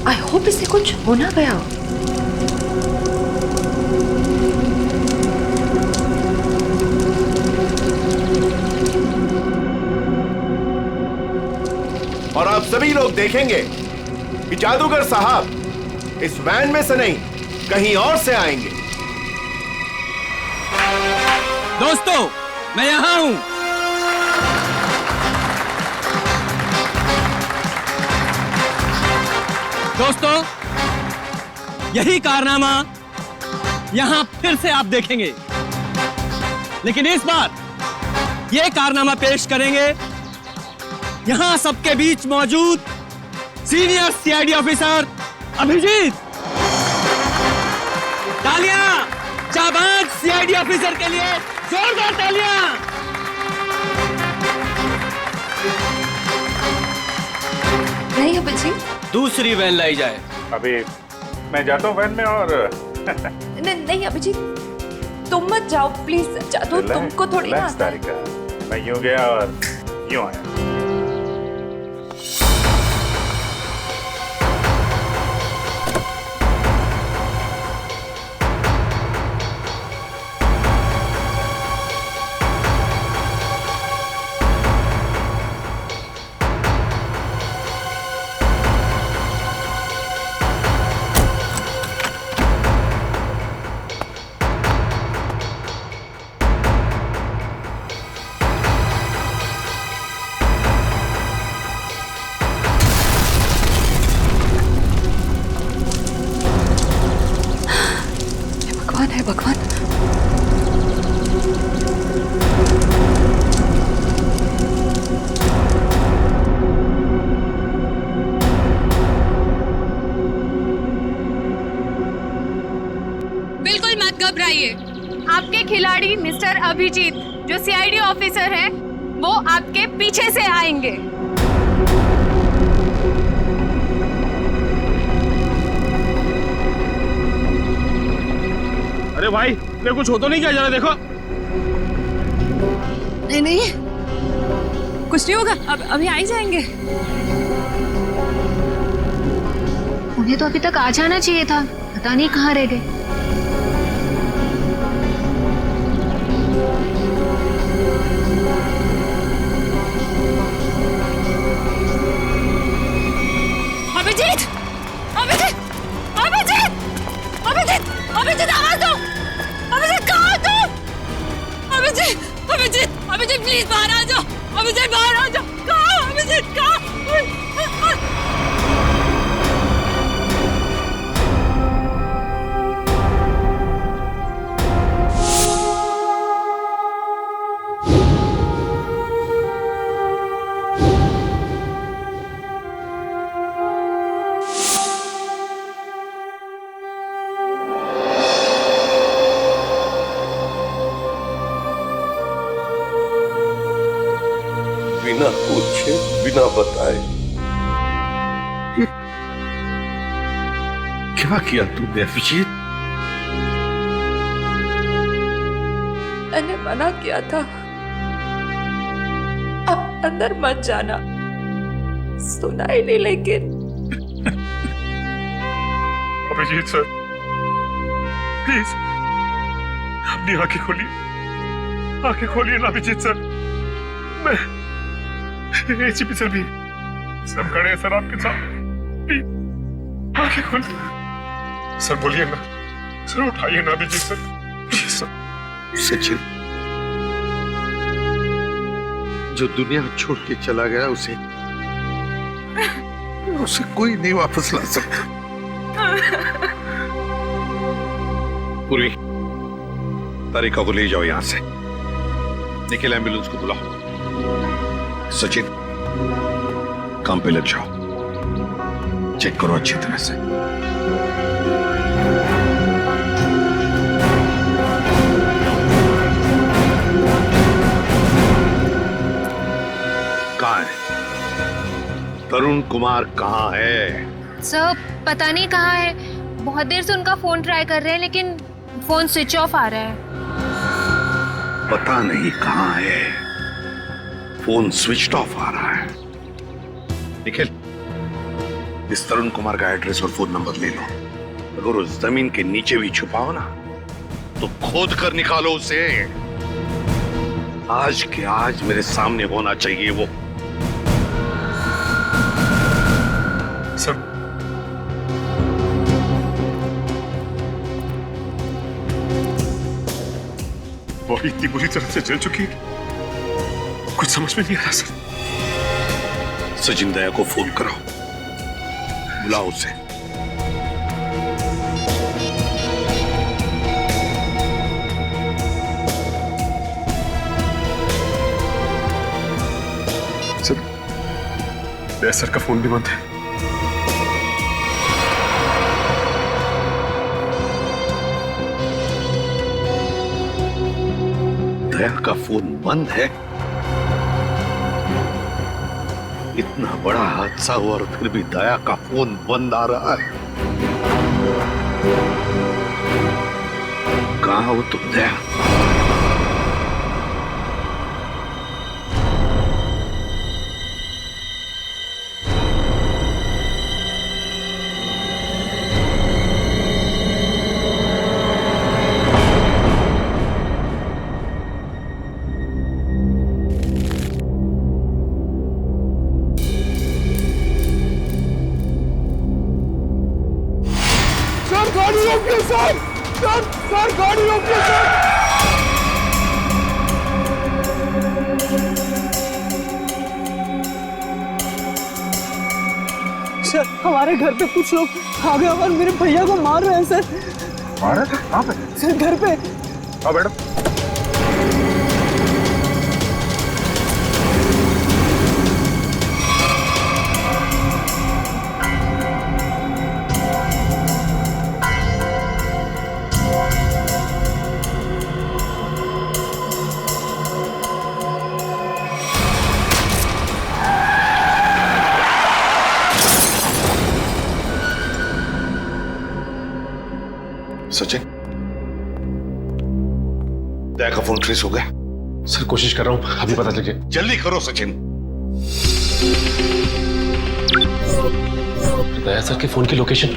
I hope इसे कुछ हो ना गया हो। और आप सभी लोग देखेंगे कि जादूगर साहब इस वैन में से नहीं कहीं और से आएंगे। दोस्तों, मैं यहां हूं। दोस्तों, यही कारनामा यहां फिर से आप देखेंगे, लेकिन इस बार यह कारनामा पेश करेंगे यहां सबके बीच मौजूद सीनियर सीआईडी ऑफिसर अभिजीत। तालियां जाबाज सीआईडी ऑफिसर के लिए, जोरदार तालियां। नहीं अभिजीत, दूसरी वैन लाई जाए। अभी मैं जाता हूँ वैन में और नहीं अभिजीत, तुम मत जाओ प्लीज। जादू तुमको थोड़ी ना। तारिका, मैं यूं गया और यूं आया। है भगवान। बिल्कुल मत घबराइए। आपके खिलाड़ी मिस्टर अभिजीत जो सीआईडी ऑफिसर हैं, वो आपके पीछे से आएंगे। अरे भाई, मेरे कुछ हो तो नहीं क्या? जरा देखो। नहीं नहीं, कुछ नहीं होगा, अब अभी आ ही जाएंगे। उन्हें तो अभी तक आ जाना चाहिए था, पता नहीं कहाँ रह गए। अभिजीत, अभिजीत, अभिजीत, अभिजीत, अभिजीत, आवाज दो। अभिजीत, कहाँ हो तुम? अभिजीत, अभिजीत, अभिजीत, प्लीज बाहर आ जाओ। अभिजीत, बाहर आ जाओ। कहाँ हो अभिजीत? कहाँ? बिना पूछे, बिना बताए क्या किया तूने अभिजीत? मैंने मना किया था, अब अंदर मत जाना। सुना ही नहीं लेकिन। अभिजीत सर, प्लीज अपनी आंखें खोलिए, आंखें खोलिए ना अभिजीत सर। मैं एसीपी सर भी सब खड़े हैं सर आपके साथ। प्लीज आंखें खोलिए सर, बोलिए ना सर, उठाइए ना Abhijit sir, please sir. Sachin जो दुनिया छोड़ के चला गया, उसे कोई नहीं वापस ला सकता। पूर्वी, तारिका को ले जाओ यहां से। निखिल, एम्बुलेंस को बुलाओ। सचिन, काम पे लग जाओ, चेक करो अच्छी तरह से। कहाँ है तरुण कुमार? कहाँ है सर? पता नहीं कहाँ है, बहुत देर से उनका फोन ट्राई कर रहे हैं लेकिन फोन स्विच ऑफ आ रहा है। पता नहीं कहाँ है, फोन स्विच ऑफ आ रहा है। निखिल, इस तरुण कुमार का एड्रेस और फोन नंबर ले लो। अगर उस जमीन के नीचे भी छुपाओ ना तो खोद कर निकालो उसे। आज के आज मेरे सामने होना चाहिए वो। सर, बॉडी इतनी बुरी तरह से जल चुकी है, कुछ समझ में नहीं आ रहा सर। सचिन दया को फोन करो, बुलाओ उसे। सर, दया सर का फोन भी बंद है। दया का फोन बंद है? इतना बड़ा हादसा हुआ और फिर भी दया का फोन बंद आ रहा है। कहां हो तुम दया? सर, हमारे घर पे कुछ लोग आ गए और मेरे भैया को मार रहे हैं सर। मार रहे थे? कहाँ पे? सर, घर पे। हाँ मैडम। सचिन, दया का फोन ट्रेस हो गया? सर कोशिश कर रहा हूं, अभी पता चल गया। जल्दी करो सचिन। दया सर के फोन की लोकेशन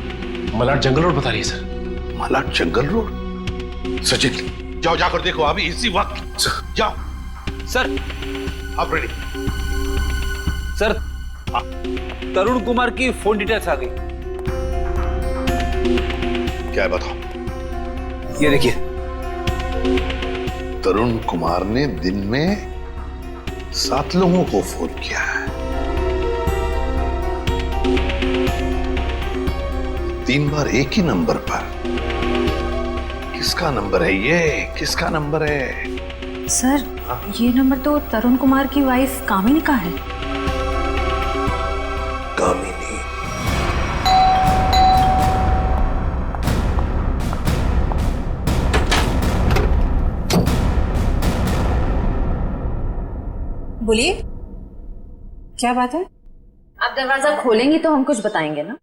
मलाड जंगल रोड बता रही है सर। मलाड जंगल रोड? सचिन जाओ, जाकर देखो अभी इसी वक्त। जाओ। सर, आप रेडी? सर, तरुण कुमार की फोन डिटेल्स आ गई। क्या है बताओ? ये देखिए, तरुण कुमार ने दिन में 7 लोगों को फोन किया है। 3 बार एक ही नंबर पर। किसका नंबर है ये? किसका नंबर है? सर, ये नंबर तो तरुण कुमार की वाइफ कामिनी का है। कामिनी? बोलिए, क्या बात है? आप दरवाजा खोलेंगी तो हम कुछ बताएंगे ना।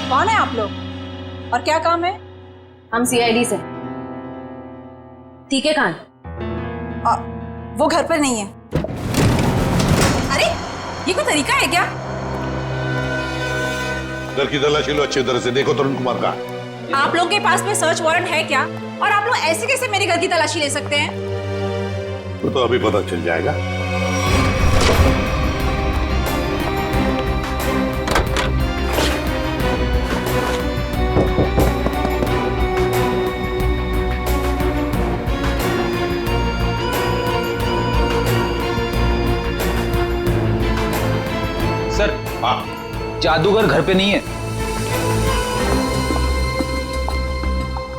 कौन है आप लोग और क्या काम है? हम सीआईडी से। टीके कान। वो घर पर नहीं है। अरे, ये कोई तरीका है क्या? घर की तलाशी लो अच्छी तरह से, देखो तरुण कुमार का। आप लोगों के पास में सर्च वारंट है क्या? और आप लोग ऐसे कैसे मेरे घर की तलाशी ले सकते हैं? वो तो अभी पता चल जाएगा। सर, हाँ जादूगर घर पे नहीं है।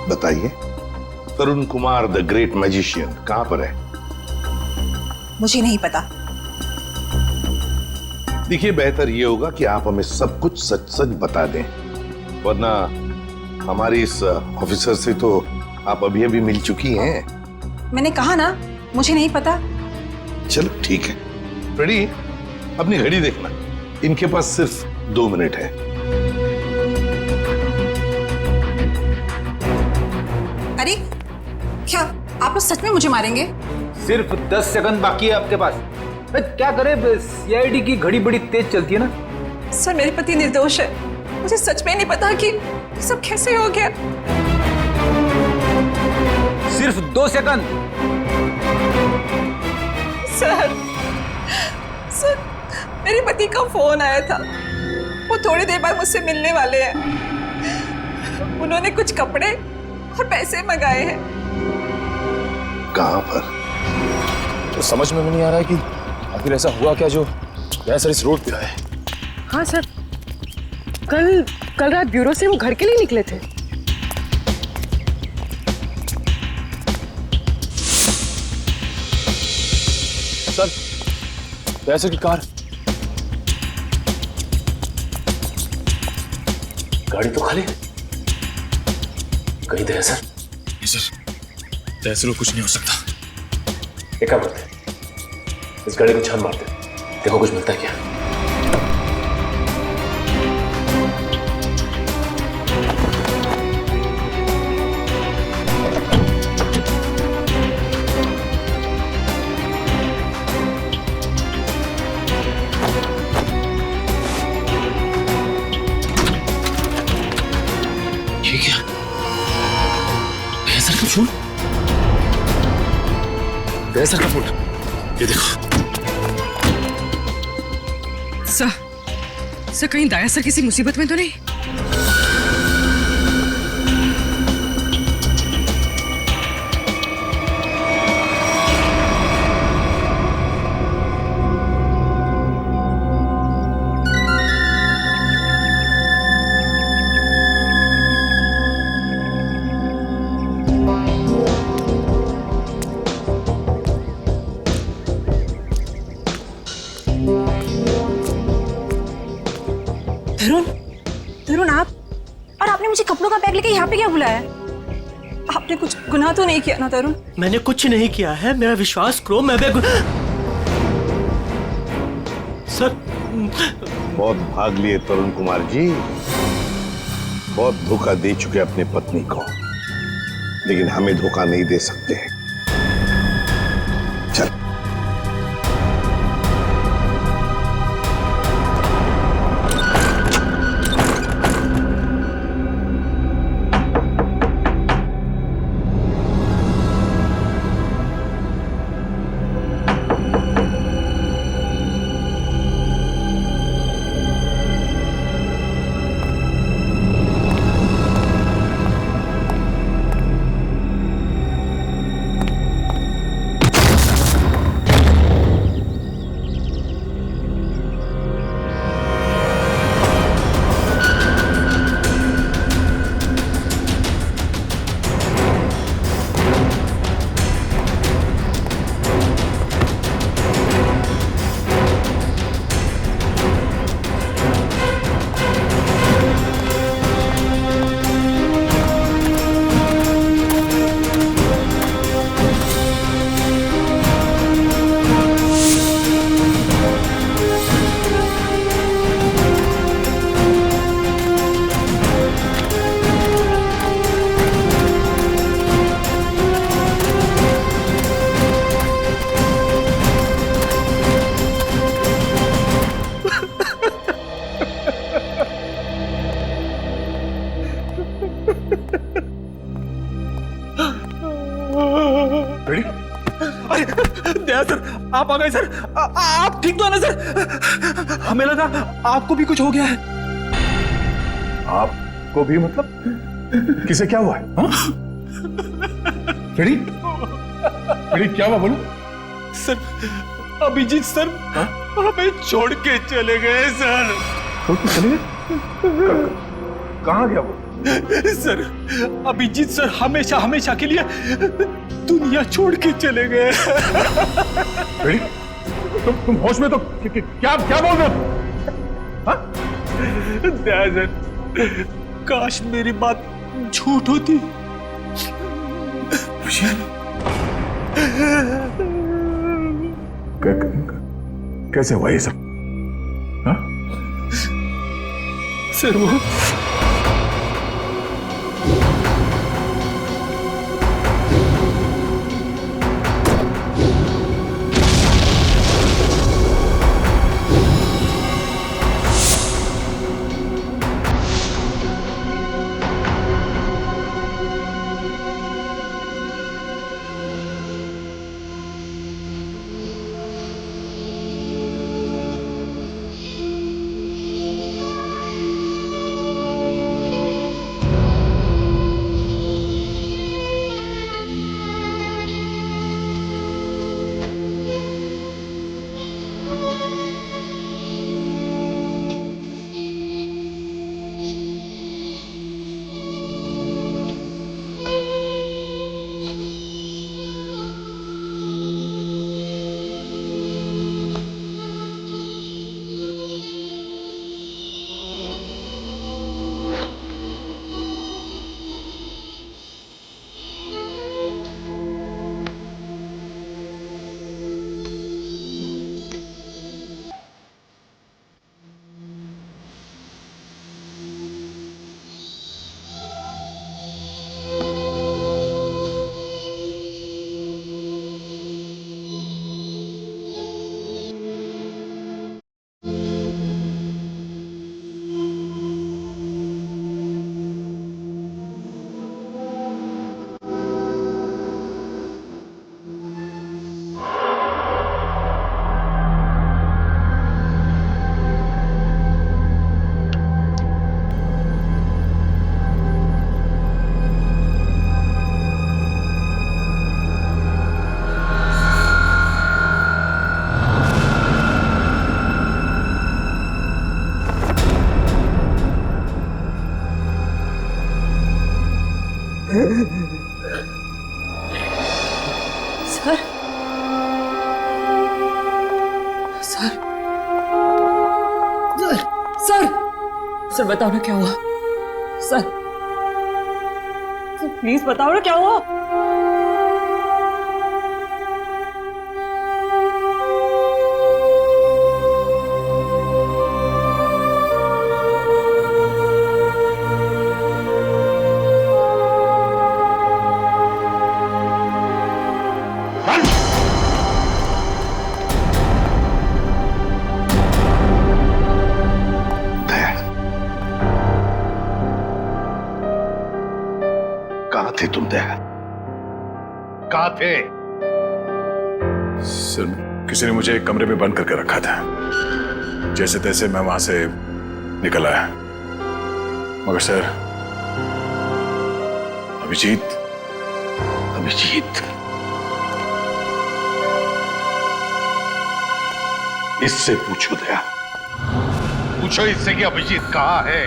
बताइए, तरुण कुमार द ग्रेट मैजिशियन कहां पर है? मुझे नहीं पता। देखिए, बेहतर ये होगा कि आप हमें सब कुछ सच सच बता दें, वरना हमारी इस ऑफिसर से तो आप अभी अभी मिल चुकी हैं। मैंने कहा ना, मुझे नहीं पता। चलो ठीक है। रेडी? अपनी घड़ी देखना, इनके पास सिर्फ 2 मिनट है। अरे क्या आप लोग सच में मुझे मारेंगे? सिर्फ 10 सेकंड बाकी है आपके पास। क्या करे, सीआईडी की घड़ी बड़ी तेज चलती है ना, सर मेरे पति निर्दोष है, मुझे सच में नहीं पता कि ये सब कैसे हो गया। सिर्फ 2 सेकंड। सर सर मेरे पति का फोन आया था, वो थोड़ी देर बाद मुझसे मिलने वाले हैं। उन्होंने कुछ कपड़े और पैसे मंगाए हैं। कहां पर? तो समझ में नहीं आ रहा है कि आखिर ऐसा हुआ क्या जो सर इस रोड पे आए। हाँ सर, कल रात ब्यूरो से वो घर के लिए निकले थे। सर सर की कार, गाड़ी तो खाली, कहीं दया सर। तहसील कुछ नहीं हो सकता। एक काम करते हैं, इस गाड़ी को छान मारते हैं, देखो कुछ मिलता है क्या। ये क्या? सर का फोन, सर का फोन, ये देखो। सर कहीं दाया सर किसी मुसीबत में तो नहीं? तरुण आप, और आपने मुझे कपड़ों का बैग लेके यहाँ पे क्या बुलाया? आपने कुछ गुनाह तो नहीं किया ना तरुण? मैंने कुछ नहीं किया है, मेरा विश्वास करो। मैं सर बहुत भाग लिए तरुण कुमार जी, बहुत धोखा दे चुके अपने पत्नी को, लेकिन हमें धोखा नहीं दे सकते। चल दया सर, आप आ गए सर। आप ठीक तो है ना सर? हमें लगा आपको भी कुछ हो गया है। आपको भी मतलब? किसे क्या हुआ है? रेडी क्या हुआ बोलो? सर अभिजीत सर हमें छोड़ के चले गए सर। छोड़ के चले गए? कहाँ गया वो? सर अभिजीत सर हमेशा हमेशा के लिए दुनिया छोड़ के चले गए। तुम होश में तो क्या बोल रहे हो? सर काश मेरी बात झूठ होती। कैसे हुआ ये सब? हाँ? सर वो सर सर सर सर बताओ ना क्या हुआ सर प्लीज बताओ ना क्या हुआ। कहाँ थे तुम दया? कहाँ थे? सर किसी ने मुझे एक कमरे में बंद करके रखा था। जैसे तैसे मैं वहां से निकल आया, मगर सर अभिजीत इससे पूछो दया, पूछो इससे कि अभिजीत कहाँ है।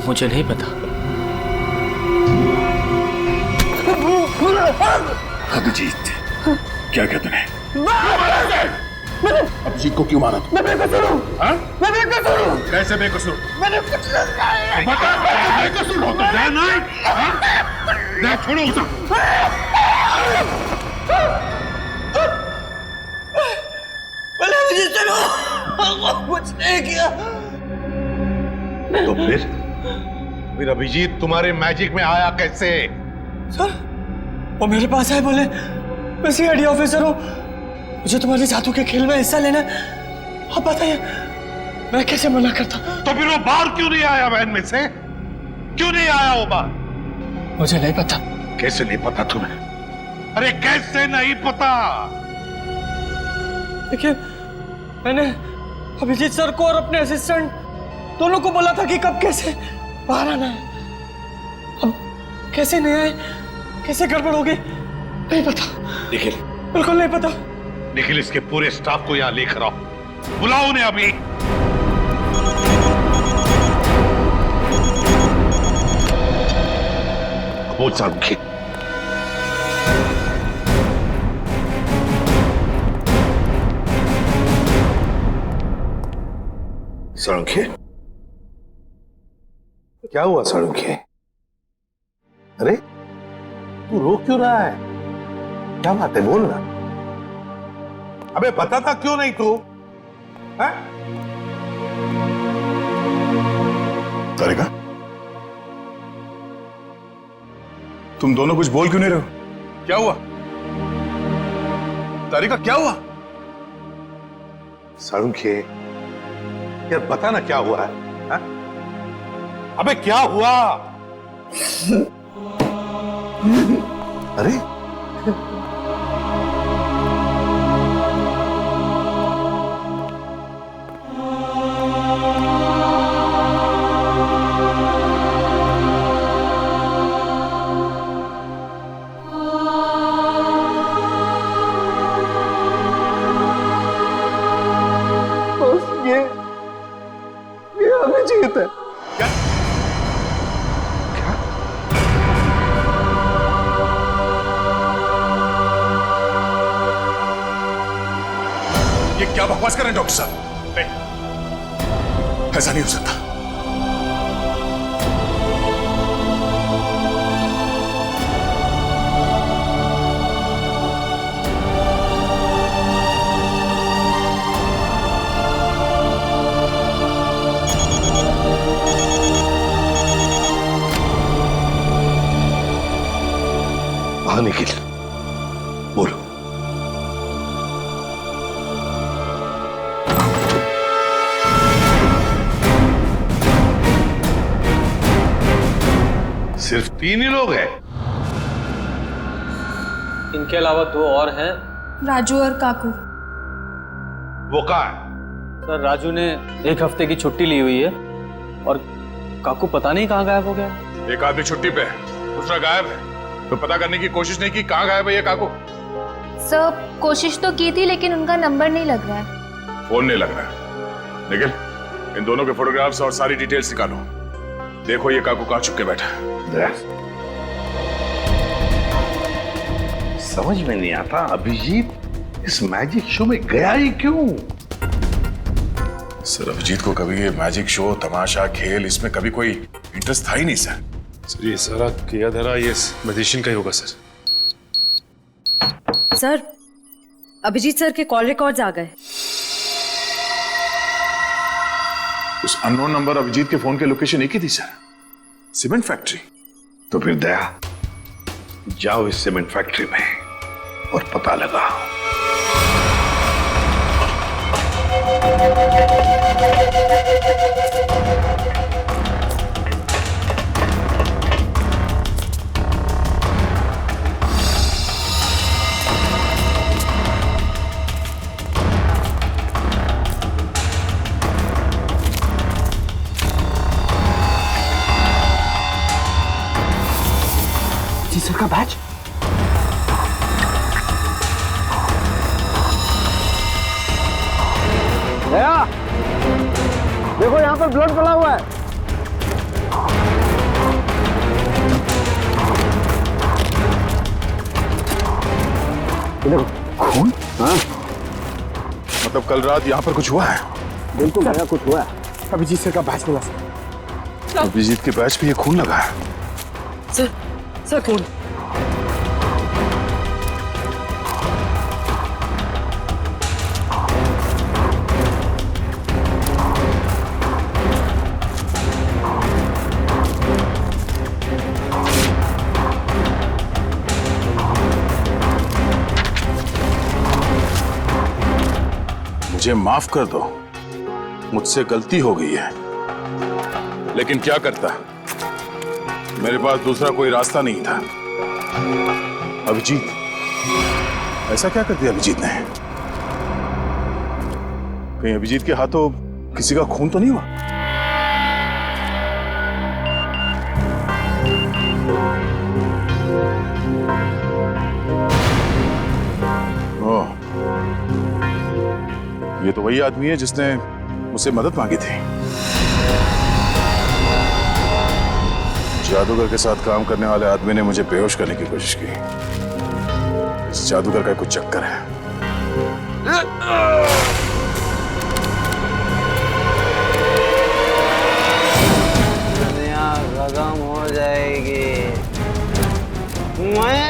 मुझे नहीं पता। अभिजीत क्या कहते हैं? अभिजीत को क्यों मारा? मैं बेकसूर हूँ। मैं बेकसूर हूँ। कैसे बेकसूर? मैंने कुछ बेकसूर हो तो दया नहीं? दया छोड़ो उसे। मैंने अभिजीत से कुछ नहीं किया। तो फिर अभिजीत तुम्हारे मैजिक में आया कैसे? सर वो मेरे पास आए, बोले मैं सीआईडी ऑफिसर हूँ, मुझे तुम्हारे जादू के खेल में हिस्सा लेना है। आप बताइए मैं कैसे मना करता? तो फिर वो बाहर क्यों नहीं आया? वैन में से क्यों नहीं आया वो बाहर? मुझे नहीं पता। कैसे नहीं पता तुम्हें? अरे कैसे नहीं पता? देखिए मैंने अभिजीत सर को और अपने असिस्टेंट दोनों को बोला था कि कब कैसे बाहर आना है। अब कैसे नहीं आए, कैसे गड़बड़ हो गई, नहीं पता। निखिल, बिल्कुल नहीं पता। निखिल इसके पूरे स्टाफ को यहाँ लेकर आओ, बुलाओ उन्हें अभी। बोल सारुखी। सारुखी क्या हुआ? सारुखी अरे तू रो क्यों रहा है? क्या बात है, बोल ना। अबे पता था क्यों नहीं तू? तारिका तुम दोनों कुछ बोल क्यों नहीं रहे हो? क्या हुआ? तारिका क्या हुआ? सारुखी यार बता ना क्या हुआ है? अबे क्या हुआ? अरे ये अभिजीत है। ये क्या बकवास कर रहे हैं डॉक्टर साहब? नहीं, ऐसा नहीं हो सकता। हाँ निखिल बोलो। सिर्फ 3 ही लोग हैं? इनके अलावा 2 और हैं, राजू और काकू। वो कहाँ है? सर राजू ने 1 हफ्ते की छुट्टी ली हुई है और काकू पता नहीं कहाँ गायब हो गया। एक आदमी छुट्टी पे है, दूसरा गायब है, तो पता करने की कोशिश नहीं की कहाँ गायब है ये काकू? सर कोशिश तो की थी लेकिन उनका नंबर नहीं लग रहा है। फोन नहीं लग रहा है। निखिल इन दोनों के फोटोग्राफ्स और सारी डिटेल्स निकालो, देखो ये काकू कहाँ छुप के बैठा है। समझ में नहीं आता अभिजीत इस मैजिक शो में गया ही क्यों? सर अभिजीत को कभी ये मैजिक शो, तमाशा, खेल, इसमें कभी कोई इंटरेस्ट था ही नहीं सर। सर ये सारा किया धरा ये मैजिशियन का ही होगा सर। सर अभिजीत सर के कॉल रिकॉर्ड्स आ गए। उस अननोन नंबर अभिजीत के फोन के लोकेशन एक ही थी सर, सीमेंट फैक्ट्री। तो फिर दया जाओ इस सीमेंट फैक्ट्री में और पता लगाओ। सर का बैच। दया देखो यहाँ पर ब्लड पड़ा हुआ है। देखो खून। हाँ मतलब कल रात यहाँ पर कुछ हुआ है? बिल्कुल दया कुछ हुआ है। अभिजीत सर का बैच मिला सर। अभिजीत के बैच पे ये खून लगा है। सर खून। मुझे माफ कर दो, मुझसे गलती हो गई है, लेकिन क्या करता, मेरे पास दूसरा कोई रास्ता नहीं था। अभिजीत, ऐसा क्या कर दिया अभिजीत ने? कहीं अभिजीत के हाथों किसी का खून तो नहीं हुआ? ओह, ये तो वही आदमी है जिसने मुझसे मदद मांगी थी। जादूगर के साथ काम करने वाले आदमी ने मुझे बेहोश करने की कोशिश की। इस जादूगर का कुछ चक्कर है। दुनिया खत्म हो जाएगी। मैं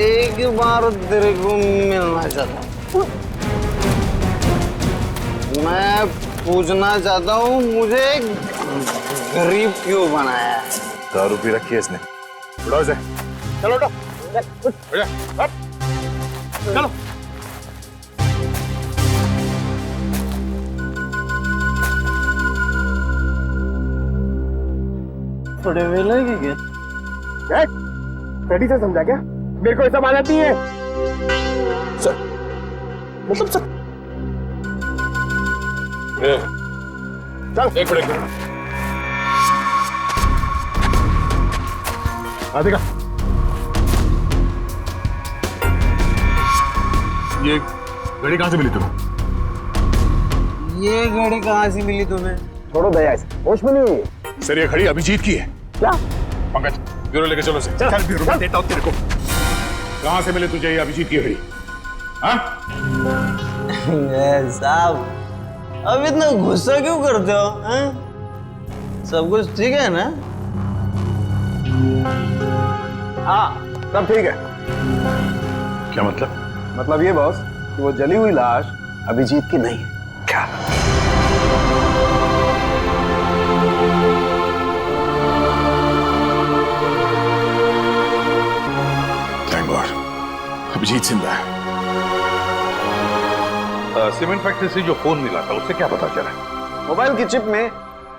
एक बार तेरे को मिलना चाहता हूँ। मैं पूछना चाहता हूँ मुझे गरीब क्यों बनाया? दारू पी रखी है इसने। उठाओ इसे। चलो उठो। चलो। थोड़े वेले की क्या? रेडी से समझा क्या? मेरे को ऐसा माना नहीं है सर। मतलब सर चल एक मिनट देखा, ये घड़ी कहां से मिली तुम्हें? ये घड़ी कहां से मिली तुम्हें? छोड़ो दया इसे, होश में नहीं हुई। सर ये घड़ी अभिजीत की है। क्या? पंकज ब्यूरो लेके चलो से। चल ब्यूरो में देता हूं तेरे को। कहां से मिले तुझे ये अभिजीत की घड़ी? हाँ? साहब अब इतना गुस्सा क्यों करते हो? हाँ? सब कुछ ठीक है ना? हाँ सब ठीक है। क्या मतलब? मतलब ये बॉस कि वो जली हुई लाश अभिजीत की नहीं है। क्या? थैंक गॉड, अभिजीत जिंदा है। सीमेंट फैक्ट्री से जो फोन मिला था उससे क्या पता चला? मोबाइल की चिप में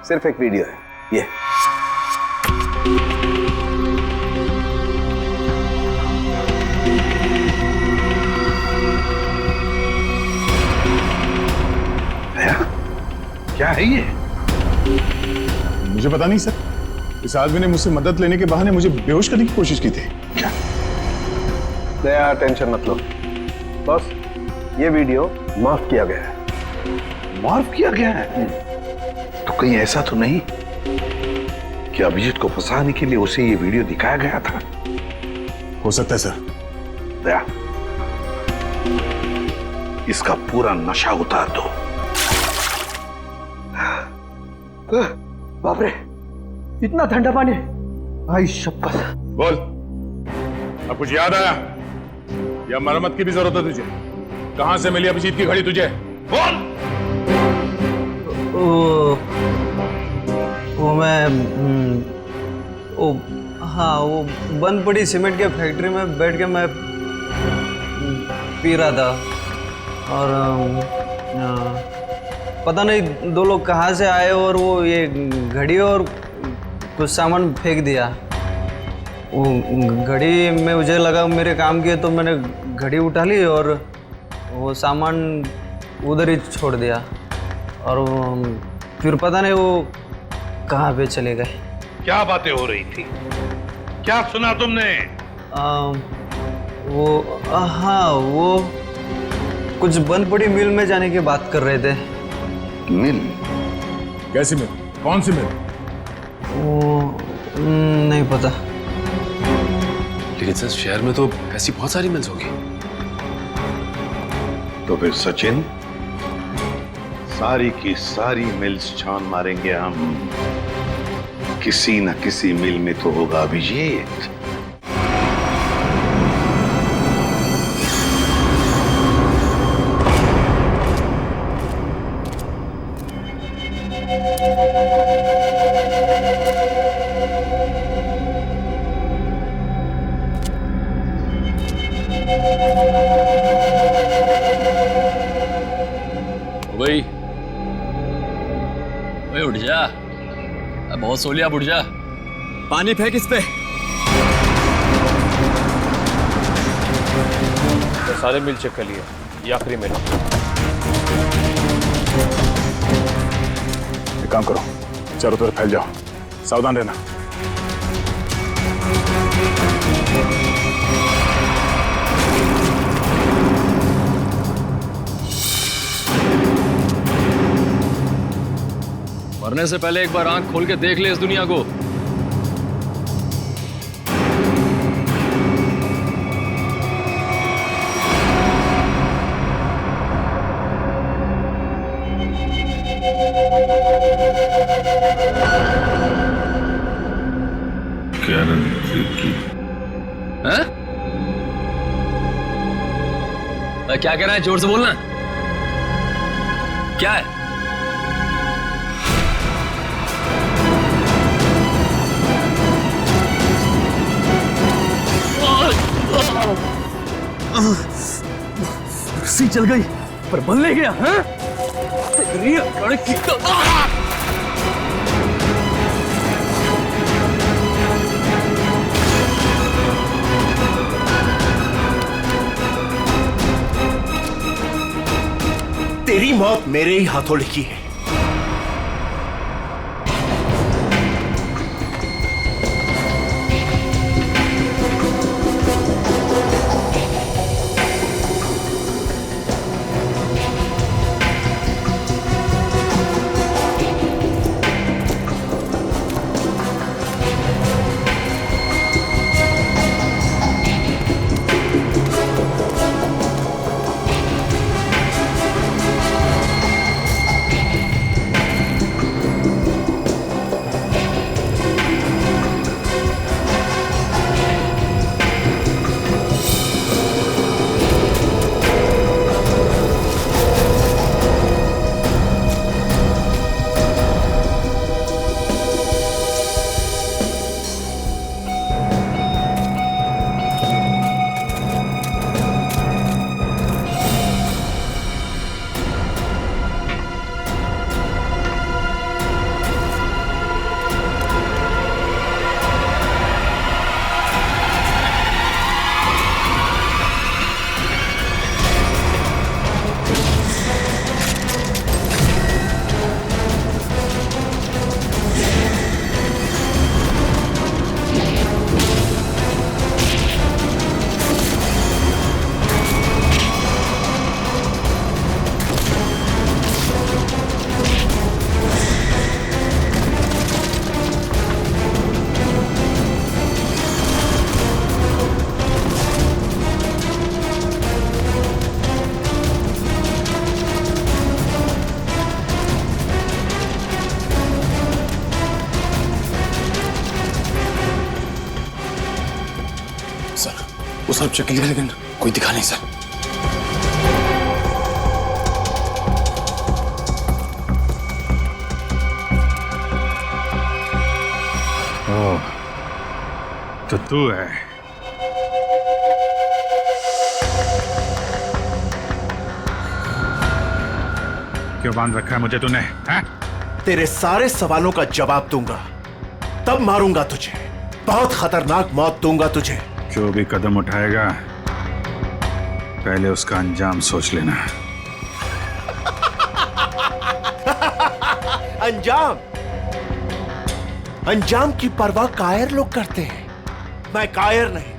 सिर्फ एक वीडियो है, ये। क्या है ये? मुझे पता नहीं सर, इस आदमी ने मुझसे मदद लेने के बहाने मुझे बेहोश करने की कोशिश की थी। क्या? दया टेंशन मत लो बॉस, ये वीडियो माफ किया गया है। माफ किया गया है? तो कहीं ऐसा तो नहीं कि अभिजीत को फंसाने के लिए उसे ये वीडियो दिखाया गया था? हो सकता है सर, दया, इसका पूरा नशा उतार दो। बाप रे, इतना ठंडा पानी! भाई शपथ। बोल, अब कुछ याद आया या मरम्मत की भी जरूरत है तुझे? कहां से मिली अभिजीत की घड़ी तुझे? बोल। वो मैं हाँ, वो बंद पड़ी सीमेंट के फैक्ट्री में बैठ के मैं पी रहा था और पता नहीं दो लोग कहाँ से आए और वो ये घड़ी और कुछ सामान फेंक दिया। वो घड़ी में मुझे लगा मेरे काम की है तो मैंने घड़ी उठा ली और वो सामान उधर ही छोड़ दिया और फिर पता नहीं वो कहाँ पे चले गए। क्या बातें हो रही थी? क्या सुना तुमने? हाँ, वो कुछ बंद पड़ी मिल में जाने की बात कर रहे थे। मिल? कैसी मिल? कौन सी मिल? वो नहीं पता। लेकिन सर, शहर में तो ऐसी बहुत सारी मिल्स होगी। तो फिर सचिन, सारी की सारी मिल्स छान मारेंगे हम। किसी न किसी मिल में तो होगा अभिजीत। भाई उठ जा, बहुत सो लिया, उठ जा। पानी फेंक इस पे। तो सारे मिल चेक कर लिए, ये आखिरी मिल। एक काम करो, चारों तरफ फैल जाओ, सावधान रहना। मरने से पहले एक बार आंख खोल के देख ले इस दुनिया को। क्या हैं? क्या कह रहा है? जोर से बोलना। क्या है? रस्सी चल गई पर बल ले गया। हैं? तेरी मौत मेरे ही हाथों लिखी है। वो सब चेक लिया लेकिन कोई दिखा नहीं सर। ओह, तो तू है। क्यों बांध रखा है मुझे तूने? हैं? तेरे सारे सवालों का जवाब दूंगा, तब मारूंगा तुझे। बहुत खतरनाक मौत दूंगा तुझे। जो भी कदम उठाएगा पहले उसका अंजाम सोच लेना। अंजाम? अंजाम की परवाह कायर लोग करते हैं, मैं कायर नहीं।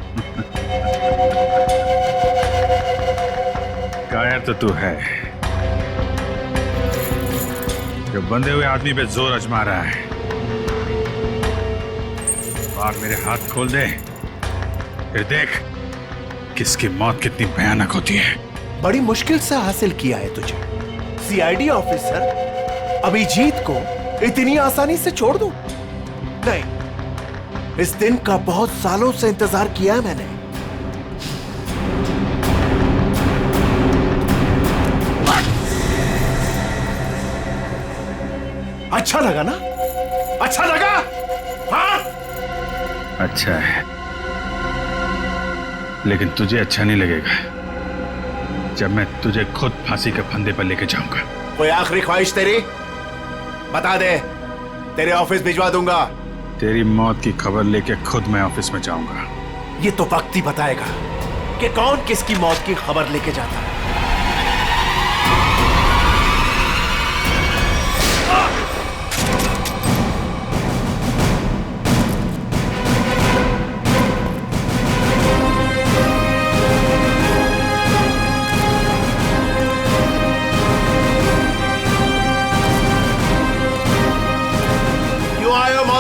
कायर तो तू है, जो बंधे हुए आदमी पे जोर आजमा रहा है। आग मेरे हाथ खोल दे, फिर देख किसकी मौत कितनी भयानक होती है। बड़ी मुश्किल से हासिल किया है तुझे। सीआईडी ऑफिसर अभिजीत को इतनी आसानी से छोड़ दूं? नहीं, इस दिन का बहुत सालों से इंतजार किया है मैंने। अच्छा लगा ना? अच्छा लगा? हाँ? अच्छा है, लेकिन तुझे अच्छा नहीं लगेगा जब मैं तुझे खुद फांसी के फंदे पर लेके जाऊंगा। कोई आखिरी ख्वाहिश तेरी? बता दे, तेरे ऑफिस भिजवा दूंगा। तेरी मौत की खबर लेके खुद मैं ऑफिस में जाऊंगा। ये तो वक्त ही बताएगा कि कौन किसकी मौत की खबर लेके जाता है।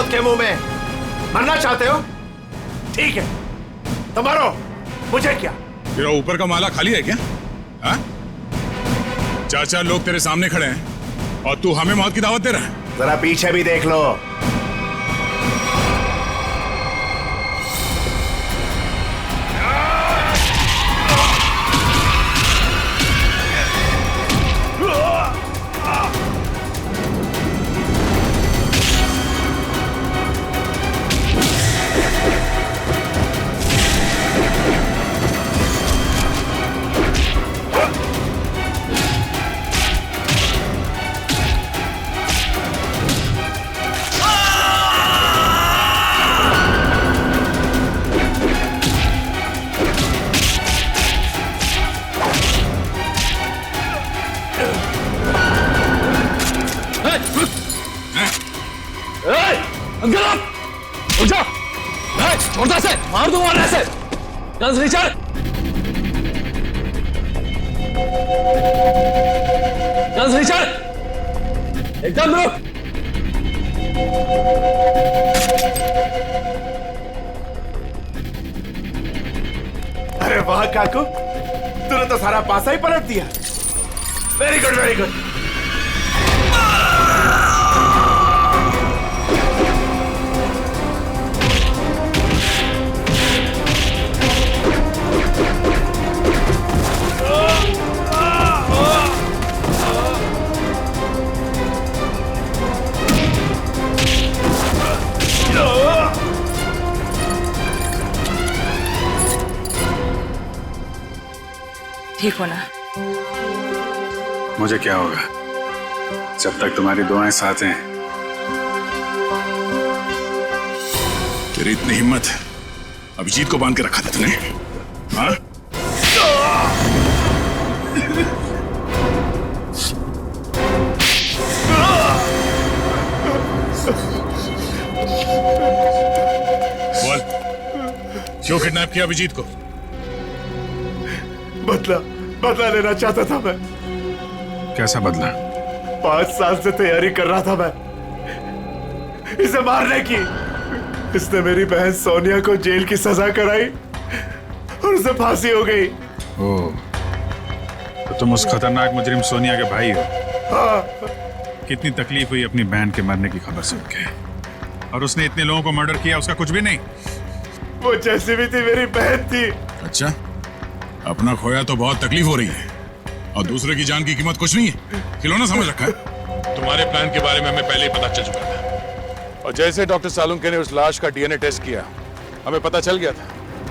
के मुंह में मरना चाहते हो? ठीक है, तो मरो, मुझे क्या। तेरा ऊपर का माला खाली है क्या? हाँ? 4 लोग तेरे सामने खड़े हैं और तू हमें मौत की दावत दे रहा है। जरा पीछे भी देख लो। छोड़ता से मार दूंगा ऐसे। गन्स रिचर्ड, गन्स रिचर्ड, एकदम रुक। अरे वाह काकू, तूने तो सारा पासा ही पलट दिया। Very good, very good. ठीक हो ना? मुझे क्या होगा जब तक तुम्हारी दुआएं साथ हैं। तेरी इतनी हिम्मत, अभिजीत को बांध के रखा था तूने? हाँ? बोल, क्यों किडनैप किया अभिजीत को? बदला लेना चाहता था मैं। कैसा बदला? 5 साल से तैयारी कर रहा था मैं इसे मारने की। इसने मेरी बहन सोनिया को जेल की सजा कराई और उसे फांसी हो गई। ओह, तो तुम उस खतरनाक मुजरिम सोनिया के भाई हो? हाँ। कितनी तकलीफ हुई अपनी बहन के मरने की खबर सुन के, और उसने इतने लोगों को मर्डर किया, उसका कुछ भी नहीं? वो जैसी भी थी मेरी बहन थी। अच्छा, अपना खोया तो बहुत तकलीफ हो रही है और दूसरे की जान की कीमत कुछ नहीं है, खिलौना समझ रखा है। तुम्हारे प्लान के बारे में हमें पहले ही पता चल चुका था और जैसे डॉक्टर सालुंके ने उस लाश का डीएनए टेस्ट किया, हमें पता चल गया था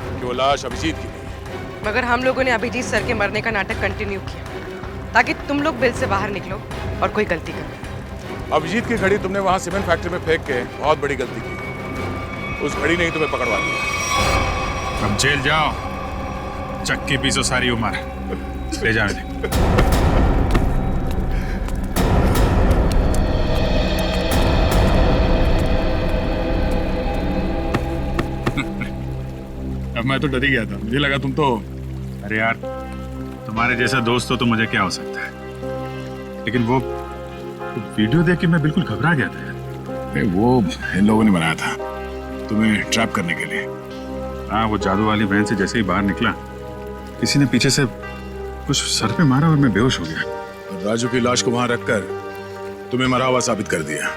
कि वो लाश अभिजीत की थी। मगर हम लोगों ने अभिजीत सर के मरने का नाटक कंटिन्यू किया ताकि तुम लोग बिल से बाहर निकलो और कोई गलती करो। अभिजीत की घड़ी तुमने वहां सीमेंट फैक्ट्री में फेंक के बहुत बड़ी गलती की। उस घड़ी ने ही तुम्हें पकड़वा दिया। अब जेल जाओ, चक्की पीसो सारी उम्र। ले जाओ इन्हें। अब मैं तो डर ही गया था, मुझे लगा तुम तो, अरे यार तुम्हारे जैसा दोस्त हो तो मुझे क्या हो सकता है, लेकिन वो वीडियो देख के मैं बिल्कुल घबरा गया था यार। वो इन लोगों ने बनाया था तुम्हें ट्रैप करने के लिए। हाँ, वो जादू वाली वैन से जैसे ही बाहर निकला, किसी ने पीछे से कुछ सर पे मारा और मैं बेहोश हो गया। राजू की लाश को वहां रखकर तुम्हें मरा हुआ साबित कर दिया।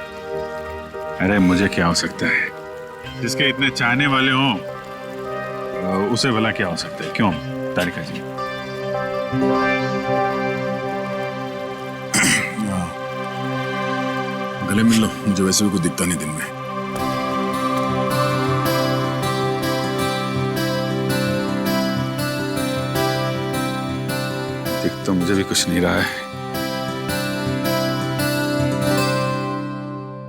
अरे मुझे क्या हो सकता है, जिसके इतने चाहने वाले हों उसे भला क्या हो सकता है, क्यों तारिका जी? गले मिल लो, मुझे वैसे भी कुछ दिखता नहीं दिन में। दिख तो मुझे भी कुछ नहीं रहा है।